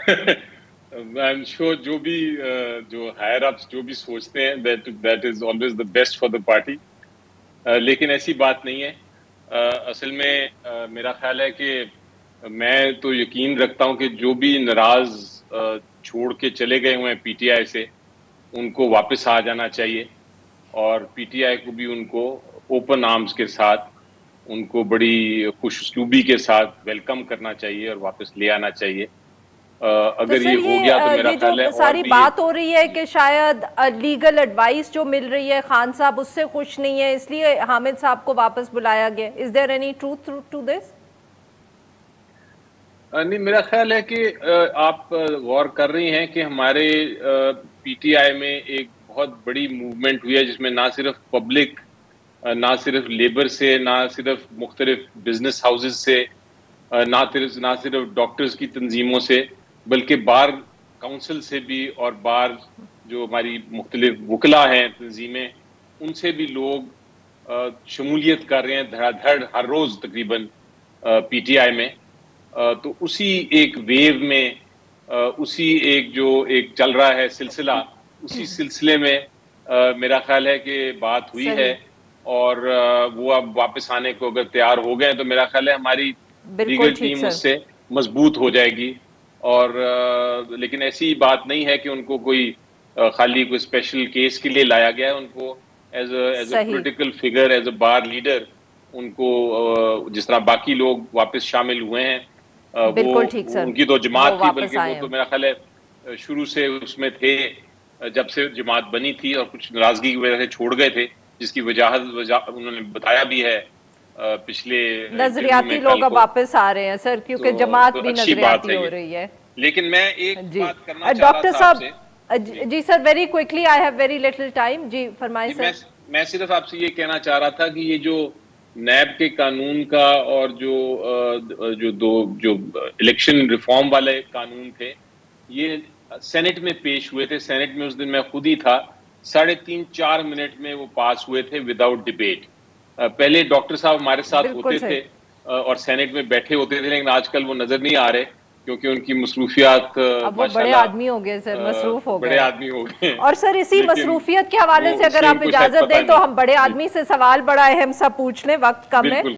I am sure जो भी जो हायर अप्स जो भी सोचते हैं that is always the best for the party. लेकिन ऐसी बात नहीं है। असल में मेरा ख्याल है कि मैं तो यकीन रखता हूं कि जो भी नाराज छोड़ के चले गए हुए हैं पीटीआई से, उनको वापस आ जाना चाहिए और पीटीआई को भी उनको ओपन आर्म्स के साथ, उनको बड़ी खुशउस्लूबी के साथ वेलकम करना चाहिए और वापस ले आना चाहिए। तो अगर ये सर हो गया तो मेरा ये ख्याल है जो और सारी भी ये बात हो रही है कि शायद लीगल एडवाइस जो मिल रही है खान साहब उससे खुश नहीं है, इसलिए हामिद साहब को वापस बुलाया गया। Is there any truth to this? नहीं, मेरा ख्याल है कि आप गौर कर रही हैं कि हमारे पीटीआई में एक बहुत बड़ी मूवमेंट हुई है जिसमें ना सिर्फ पब्लिक, ना सिर्फ लेबर से, ना सिर्फ मुख्तलिफ बिजनेस हाउसेज से, ना सिर्फ डॉक्टर्स की तंजीमों से, बल्कि बार काउंसिल से भी और बार जो हमारी मुख्तलिफ वकला हैं तंजीमें, उनसे भी लोग शमूलियत कर रहे हैं धड़ाधड़ हर रोज तकरीबन पीटीआई में। तो उसी एक वेव में, उसी एक जो एक चल रहा है सिलसिला, उसी सिलसिले में मेरा ख्याल है कि बात हुई है सही, और वो अब वापस आने को अगर तैयार हो गए तो मेरा ख्याल है हमारी बिल्कुल लीगल ठीक टीम सर। उससे मजबूत हो जाएगी। और लेकिन ऐसी बात नहीं है कि उनको कोई खाली कोई स्पेशल केस के लिए लाया गया है। उनको एज अ सही, political figure, as a bar leader, उनको जिस तरह बाकी लोग वापस शामिल हुए हैं, वो बिल्कुल ठीक सर। उनकी तो वो जमात थी, वापस बल्कि वो आए तो हैं। मेरा ख्याल है शुरू से उसमें थे, जब से जमात बनी थी, और कुछ नाराजगी की वजह से छोड़ गए थे, जिसकी वजह उन्होंने बताया भी है पिछले इंटरव्यू नजरियाती में कल लोग अब को। वापस आ रहे हैं सर, क्योंकि तो जमात भी अच्छी बात नजरियाती है हो ये। रही है। लेकिन मैं एक जी बात करना चाह रहा डॉक्टर था साहब, आपसे। जी जी sir, very quickly, I have very little time. जी फरमाएं जी, सर। मैं सिर्फ आपसे ये कहना चाह रहा था कि ये जो नैब के कानून का और जो जो दो जो इलेक्शन रिफॉर्म वाले कानून थे, ये सेनेट में पेश हुए थे। सेनेट में उस दिन मैं खुद ही था। 3.5-4 मिनट में वो पास हुए थे विदाउट डिबेट। पहले डॉक्टर साहब हमारे साथ बिल्कुल होते सही। थे और सेनेट में बैठे होते थे, लेकिन आजकल वो नजर नहीं आ रहे क्योंकि उनकी मसरूफियात अब वो बड़े माशाल्लाह आदमी हो गए सर, मसरूफ हो बड़े गए। आदमी हो गए हैं। और सर इसी लेकिन मसरूफियत के हवाले वो से अगर इसलिए आप उनको शायद इजाजत पता दें तो नहीं। हम बड़े जी, आदमी से सवाल बड़ा अहम सा पूछ लें, वक्त कम है। बिल्कुल।